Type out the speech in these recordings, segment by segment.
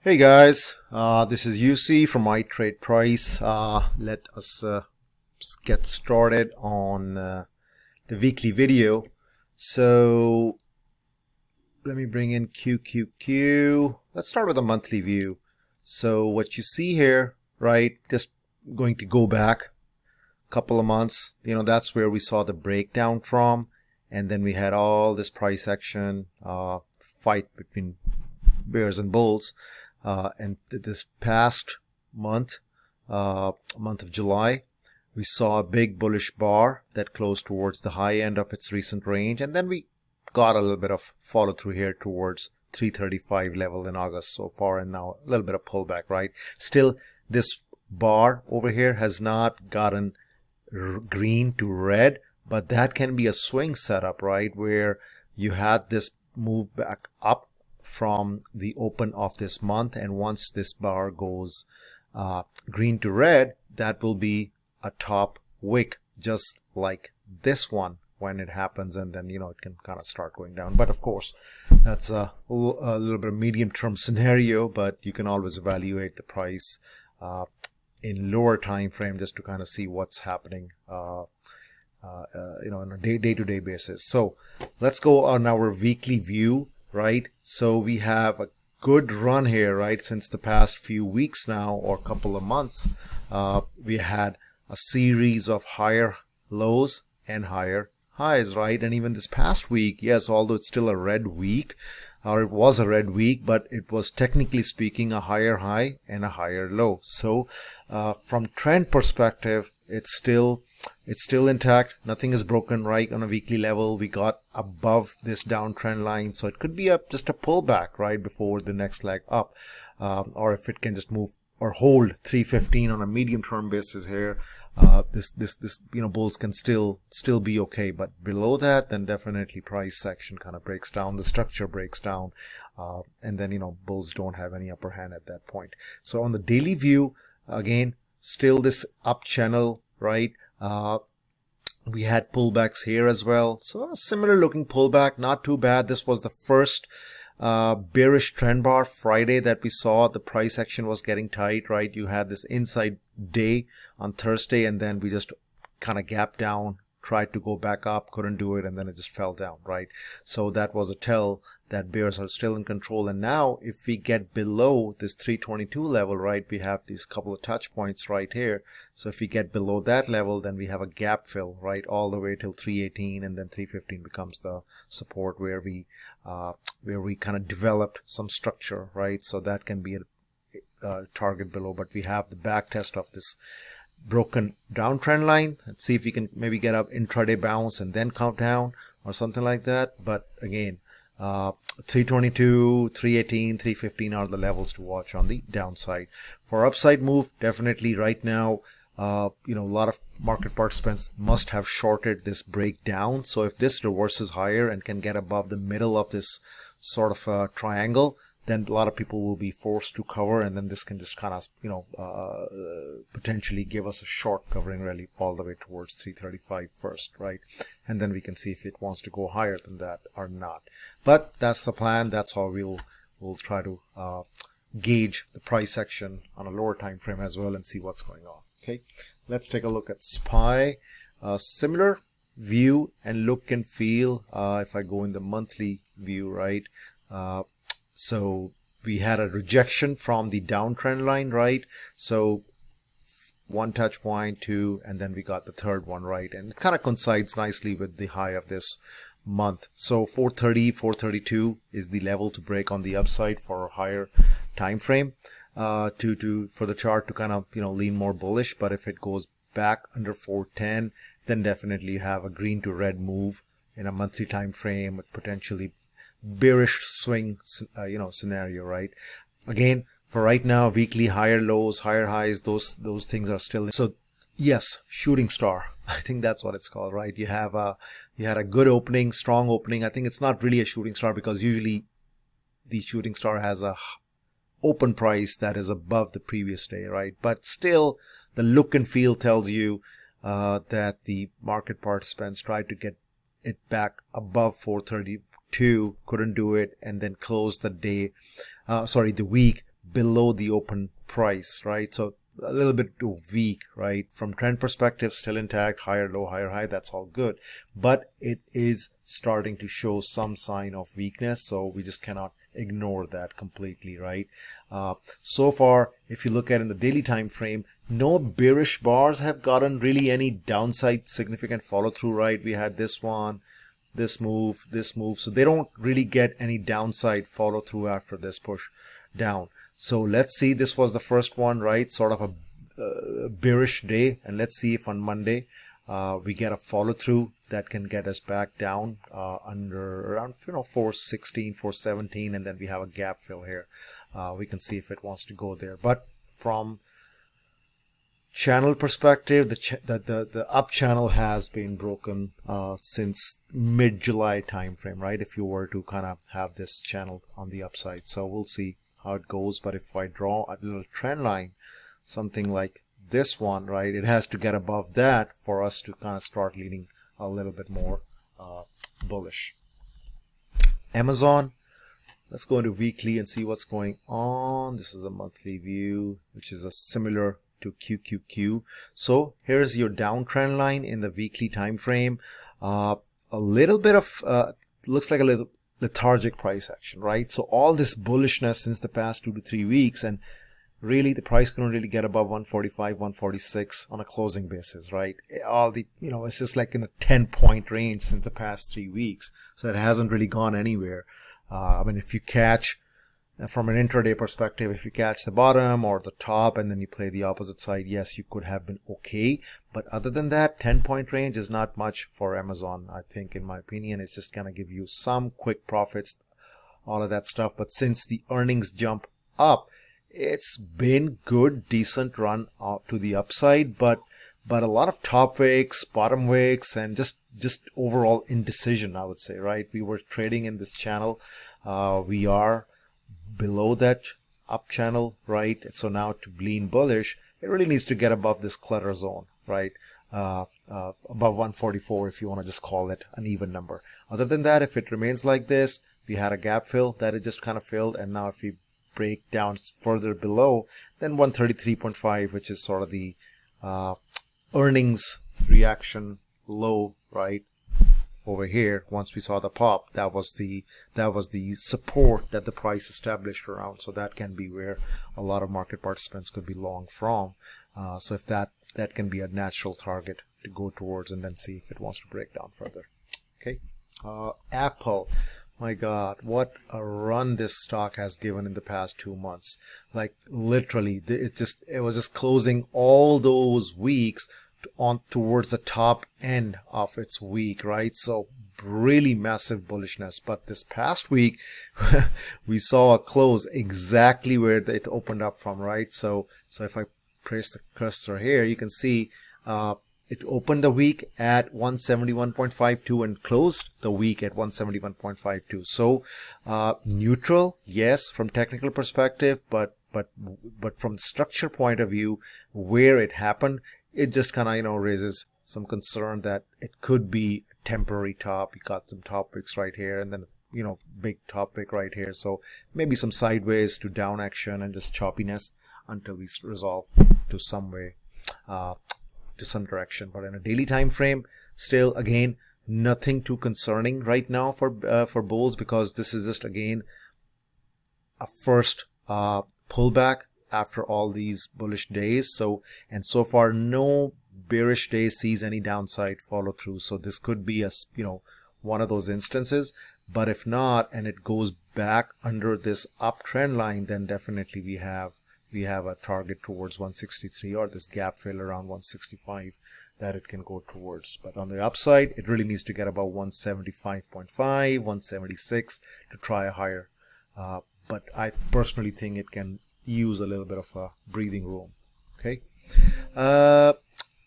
Hey guys, this is UC from iTradePrice. Let us get started on the weekly video. So let me bring in QQQ. Let's start with a monthly view. So what you see here, right, just going to go back a couple of months, that's where we saw the breakdown from. And then we had all this price action fight between bears and bulls. And this past month, month of July, we saw a big bullish bar that closed towards the high end of its recent range, and then we got a little bit of follow through here towards 335 level in August so far, and now a little bit of pullback, right? Still, this bar over here has not gotten green to red, but that can be a swing setup, right, where you had this move back up from the open of this month, and once this bar goes green to red, that will be a top wick just like this one when it happens, and then it can kind of start going down. But of course, that's a little bit of medium-term scenario, but you can always evaluate the price in lower time frame just to kind of see what's happening on a day-to-day basis. So let's go on our weekly view. Right, so we have a good run here, right? Since the past few weeks now, or couple of months, we had a series of higher lows and higher highs, right? And even this past week, yes, although it's still a red week, or it was a red week, but it was technically speaking a higher high and a higher low. So from trend perspective, it's still intact. Nothing is broken, right? On a weekly level, we got above this downtrend line, so it could be just a pullback right before the next leg up, or if it can just move or hold 315 on a medium term basis here, this bulls can still be okay. But below that, then definitely price action kind of breaks down, the structure breaks down, and then bulls don't have any upper hand at that point. So on the daily view, again, still this up channel, right? We had pullbacks here as well, so a similar looking pullback, not too bad. This was the first bearish trend bar Friday that we saw. The price action was getting tight, right? You had this inside day on Thursday, and then we just kind of gapped down, tried to go back up, couldn't do it, and then it just fell down, right? So that was a tell that bears are still in control. And now if we get below this 322 level, right, we have these couple of touch points right here. So if we get below that level, then we have a gap fill, right, all the way till 318, and then 315 becomes the support where we kind of developed some structure, right? So that can be a target below, but we have the back test of this broken downtrend line. Let's see if we can maybe get up intraday bounce and then count down or something like that. But again, 322, 318, 315 are the levels to watch on the downside. For upside move, definitely right now, a lot of market participants must have shorted this breakdown. So if this reverses higher and can get above the middle of this sort of triangle, then a lot of people will be forced to cover, and then this can just kind of potentially give us a short covering rally all the way towards 335 first, right? And then we can see if it wants to go higher than that or not. But that's the plan. That's how we'll try to gauge the price action on a lower time frame as well and see what's going on. Okay, let's take a look at SPY. Similar view and look and feel. If I go in the monthly view, right? So we had a rejection from the downtrend line, right? So one touch point, two, and then we got the third one, right? And it kind of coincides nicely with the high of this month. So 430, 432 is the level to break on the upside for a higher time frame for the chart to kind of lean more bullish. But if it goes back under 410, then definitely you have a green to red move in a monthly time frame with potentially bearish swing scenario, right? Again, for right now, weekly higher lows, higher highs, those things are still. So yes, shooting star, I think that's what it's called, right? You had a good opening, strong opening. I think it's not really a shooting star because usually the shooting star has a open price that is above the previous day, right? But still, the look and feel tells you that the market participants tried to get it back above 432, couldn't do it, and then closed the week below the open price, right? So a little bit weak, right? From trend perspective, still intact, higher low, higher high, that's all good, but it is starting to show some sign of weakness, so we just cannot ignore that completely, right? So far, if you look at in the daily time frame, no bearish bars have gotten really any downside significant follow through, right? We had this one, this move, so they don't really get any downside follow through after this push down. So let's see, this was the first one, right? Sort of a bearish day, and let's see if on Monday we get a follow through that can get us back down under around 416, 417, and then we have a gap fill here. We can see if it wants to go there. But from channel perspective, the up channel has been broken since mid-July time frame, right? If you were to kind of have this channel on the upside, so we'll see how it goes. But if I draw a little trend line, something like this one, right, it has to get above that for us to kind of start leaning a little bit more bullish. Amazon, let's go into weekly and see what's going on. This is a monthly view, which is a similar to QQQ. So here's your downtrend line in the weekly time frame. A little bit of looks like a little lethargic price action, right? So all this bullishness since the past 2 to 3 weeks, and really the price couldn't really get above 145, 146 on a closing basis, right? All the, it's just like in a 10-point range since the past 3 weeks. So it hasn't really gone anywhere. I mean, if you catch from an intraday perspective, if you catch the bottom or the top and then you play the opposite side, yes, you could have been okay. But other than that, 10-point range is not much for Amazon. I think, in my opinion, it's just going to give you some quick profits, all of that stuff. But since the earnings jump up, it's been good, decent run to the upside, but a lot of top wicks, bottom wicks, and just overall indecision, I would say, right? We were trading in this channel. We are below that up channel, right? So now to lean bullish, it really needs to get above this clutter zone, right? Above 144, if you want to just call it an even number. Other than that, if it remains like this, we had a gap fill that it just kind of filled, and now if we break down further below, then 133.5, which is sort of the earnings reaction low, right? Over here, once we saw the pop, that was the support that the price established around. So that can be where a lot of market participants could be long from. So if that can be a natural target to go towards, and then see if it wants to break down further. Okay, Apple, my God, what a run this stock has given in the past 2 months. Like literally, it was just closing all those weeks on towards the top end of its week, right? So really massive bullishness. But this past week we saw a close exactly where it opened up from, right? So if I place the cursor here, you can see it opened the week at 171.52 and closed the week at 171.52. So neutral, yes, from technical perspective, but from the structure point of view, where it happened, it just kind of raises some concern that it could be a temporary top. You got some top wicks right here, and then big top wick right here. So maybe some sideways to down action and just choppiness until we resolve to some way, to some direction. But in a daily time frame, still again nothing too concerning right now for bulls, because this is just again a first pullback after all these bullish days. So far no bearish day sees any downside follow through. So this could be a one of those instances. But if not, and it goes back under this uptrend line, then definitely we have a target towards 163, or this gap fill around 165 that it can go towards. But on the upside, it really needs to get about 175.5, 176 to try a higher. But I personally think it can use a little bit of a breathing room. Okay,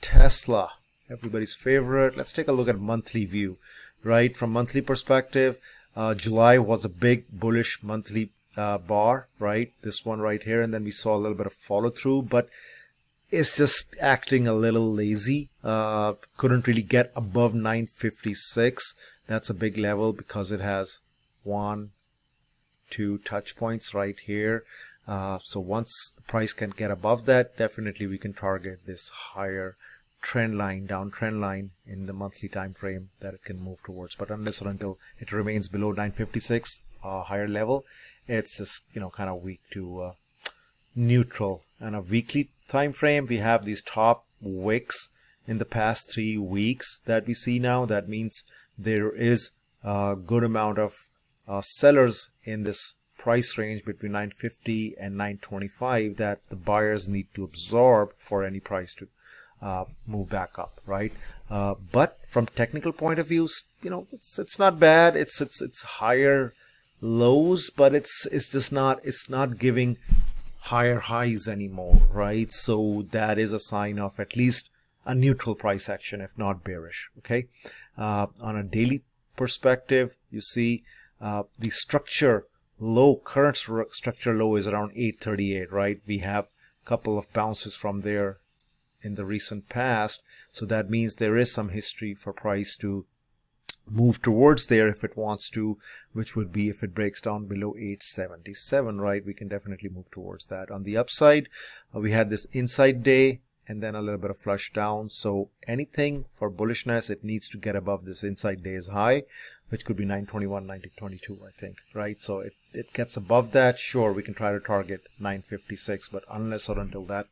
Tesla, everybody's favorite. Let's take a look at monthly view. Right, from monthly perspective, July was a big bullish monthly bar, right? This one right here, and then we saw a little bit of follow through, but it's just acting a little lazy. Couldn't really get above 956. That's a big level because it has 1, 2 touch points right here. So once the price can get above that, definitely we can target this higher trend line, downtrend line in the monthly time frame that it can move towards. But unless or until it remains below 956 higher level, it's just kind of weak to neutral. And a weekly time frame, we have these top wicks in the past 3 weeks that we see now. That means there is a good amount of sellers in this price range between 950 and 925 that the buyers need to absorb for any price to move back up, right? But from technical point of view, it's not bad. It's higher lows, but it's just not giving higher highs anymore, right? So that is a sign of at least a neutral price action, if not bearish. Okay, on a daily perspective, you see the structure low, current structure low is around 838, right? We have a couple of bounces from there in the recent past, so that means there is some history for price to move towards there if it wants to, which would be if it breaks down below 877, right? We can definitely move towards that. On the upside, we had this inside day and then a little bit of flush down. So anything for bullishness, it needs to get above this inside day's high, which could be 921, 922, I think, right? So it gets above that, sure, we can try to target 956, but unless or until that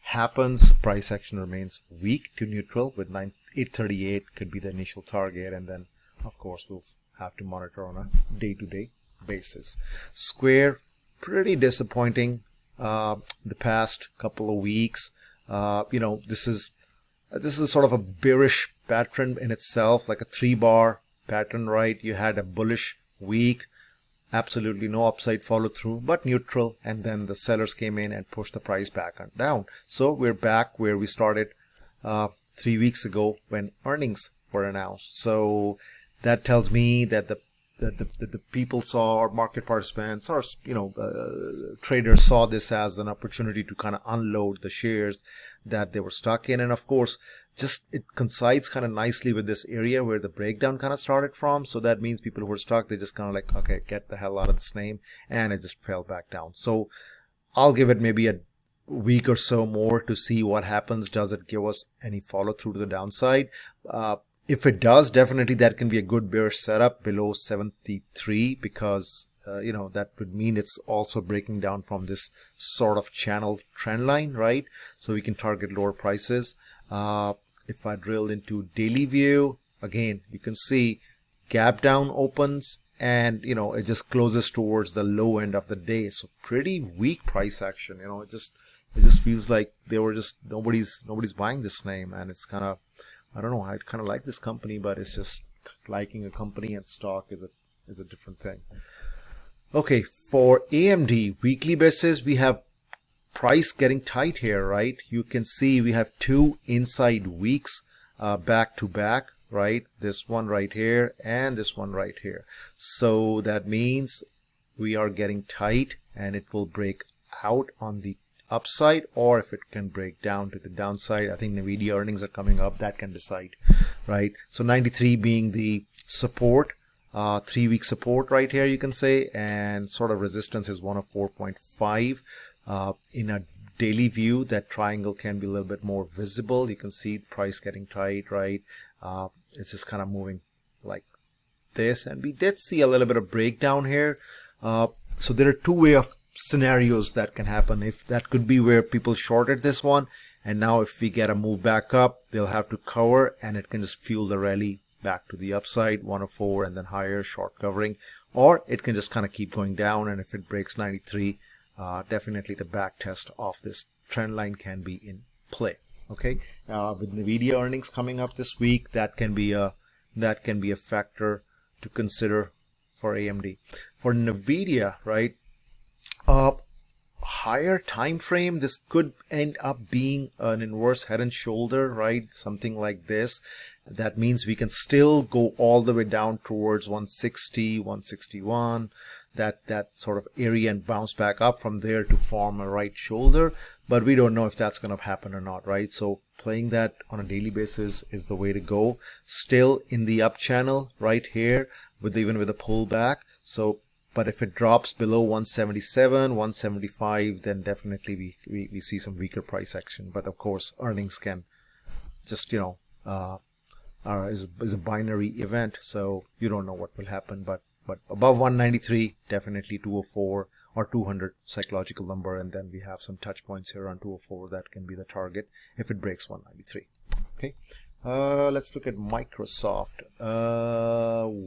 happens, price action remains weak to neutral, with 838 could be the initial target, and then of course we'll have to monitor on a day-to-day basis. Square, pretty disappointing the past couple of weeks. This is sort of a bearish pattern in itself, like a 3-bar pattern, right? You had a bullish week, absolutely no upside follow through, but neutral, and then the sellers came in and pushed the price back and down. So we're back where we started 3 weeks ago when earnings were announced. So that tells me that the people saw, or market participants, or traders saw this as an opportunity to kind of unload the shares that they were stuck in. And of course, just it coincides kind of nicely with this area where the breakdown kind of started from. So that means people who were stuck, they just kind of like, okay, get the hell out of this name, and it just fell back down. So I'll give it maybe a week or so more to see what happens. Does it give us any follow through to the downside? If it does, definitely that can be a good bearish setup below 73, because that would mean it's also breaking down from this sort of channel trend line, right? So we can target lower prices. If I drill into daily view, again, you can see gap down opens, and it just closes towards the low end of the day. So pretty weak price action. It just feels like they were just nobody's buying this name, and it's kind of, I don't know, I kind of like this company, but it's just liking a company and stock is a different thing. Okay, for AMD weekly basis, we have price getting tight here, right? You can see we have 2 inside weeks back to back, right? This one right here and this one right here. So that means we are getting tight, and it will break out on the upside, or if it can break down to the downside. I think Nvidia earnings are coming up, that can decide, right? So 93 being the support, 3-week support right here, you can say, and sort of resistance is 104.5. In a daily view, that triangle can be a little bit more visible. You can see the price getting tight, right? It's just kind of moving like this, and we did see a little bit of breakdown here. So there are 2 ways of scenarios that can happen. If that could be where people shorted this one, and now if we get a move back up, they'll have to cover, and it can just fuel the rally back to the upside, 104 and then higher, short covering. Or it can just kind of keep going down, and if it breaks 93, definitely the back test of this trend line can be in play. Okay, with Nvidia earnings coming up this week, that can be a factor to consider for AMD. For Nvidia, right, higher time frame, this could end up being an inverse head and shoulder, right? Something like this. That means we can still go all the way down towards 160, 161, that sort of area, and bounce back up from there to form a right shoulder. But we don't know if that's going to happen or not, right? So playing that on a daily basis is the way to go. Still in the up channel right here, even with a pullback. So but if it drops below 177, 175, then definitely we see some weaker price action. But of course, earnings can just, is a binary event, so you don't know what will happen. But above 193, definitely 204 or 200 psychological number, and then we have some touch points here on 204 that can be the target if it breaks 193. Okay, let's look at Microsoft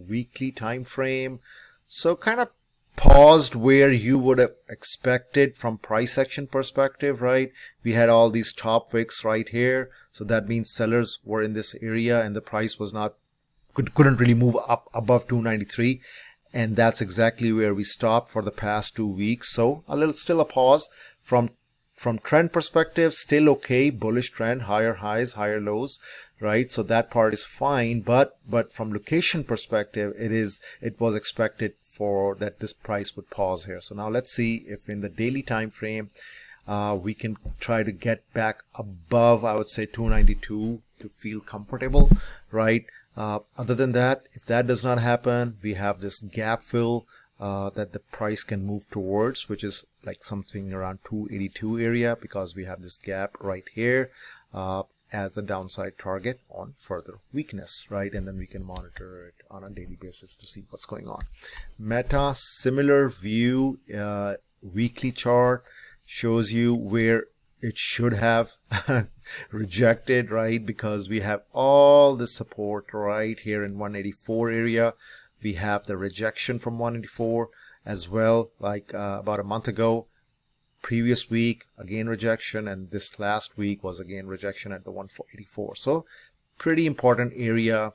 weekly time frame. So kind of paused where you would have expected from price action perspective, right? We had all these top wicks right here, so that means sellers were in this area and the price was not couldn't really move up above 293, and that's exactly where we stopped for the past 2 weeks. So still a pause. From trend perspective, still okay, bullish trend, higher highs, higher lows, right? So that part is fine, but from location perspective, it was expected for that this price would pause here. So now let's see if in the daily time frame we can try to get back above, I would say, 292 to feel comfortable, right? Other than that, if that does not happen, we have this gap fill that the price can move towards, which is like something around 282 area, because we have this gap right here as the downside target on further weakness, right? And then we can monitor it on a daily basis to see what's going on. Meta, similar view, weekly chart shows you where it should have rejected, right? Because we have all the support right here in 184 area. We have the rejection from 184 as well, like about a month ago. Previous week, again rejection, and this last week was again rejection at the 184. So pretty important area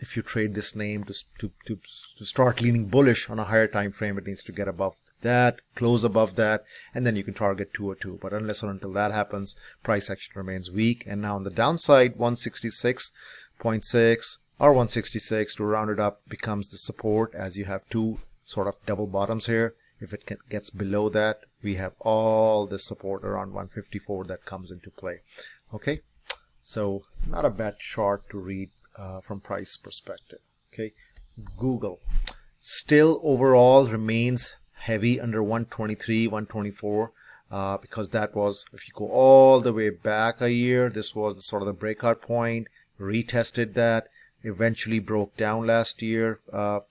if you trade this name to start leaning bullish on a higher time frame. It needs to get above that, close above that, and then you can target 202. But unless or until that happens, price action remains weak. And now on the downside, 166.6 or 166 to round it up becomes the support, as you have two sort of double bottoms here. If it gets below that, we have all the support around 154 that comes into play. Okay, so not a bad chart to read from price perspective. Okay, Google still overall remains heavy under 123, 124 because that was, if you go all the way back a year, this was the sort of the breakout point, retested that, eventually broke down last year, or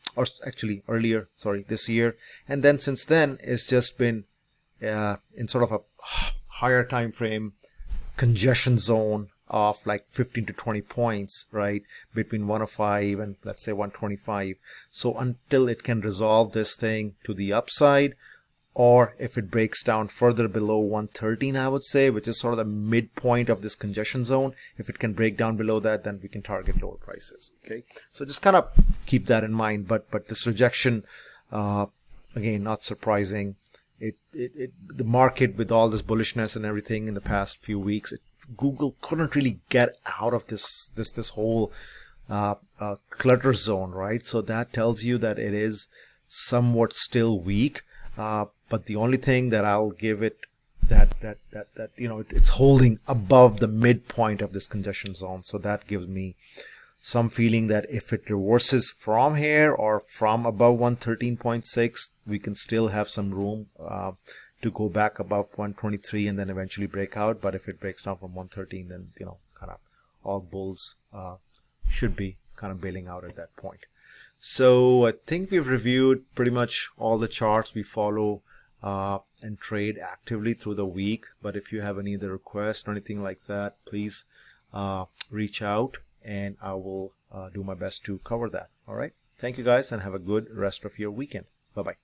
actually earlier, sorry, this year. And then since then, it's just been in sort of a higher time frame congestion zone of like 15 to 20 points, right, between 105 and let's say 125. So until it can resolve this thing to the upside, or if it breaks down further below 113, I would say, which is sort of the midpoint of this congestion zone, if it can break down below that, then we can target lower prices. Okay, so just kind of keep that in mind. But this rejection, again, not surprising. The market, with all this bullishness and everything in the past few weeks, Google couldn't really get out of this whole clutter zone, right? So that tells you that it is somewhat still weak. But the only thing that I'll give it that it's holding above the midpoint of this congestion zone. So that gives me some feeling that if it reverses from here or from above 113.6, we can still have some room to go back above 123 and then eventually break out. But if it breaks down from 113, then kind of all bulls should be kind of bailing out at that point. So I think we've reviewed pretty much all the charts we follow and trade actively through the week. But if you have any other requests or anything like that, please reach out and I will do my best to cover that. All right. Thank you guys and have a good rest of your weekend. Bye-bye.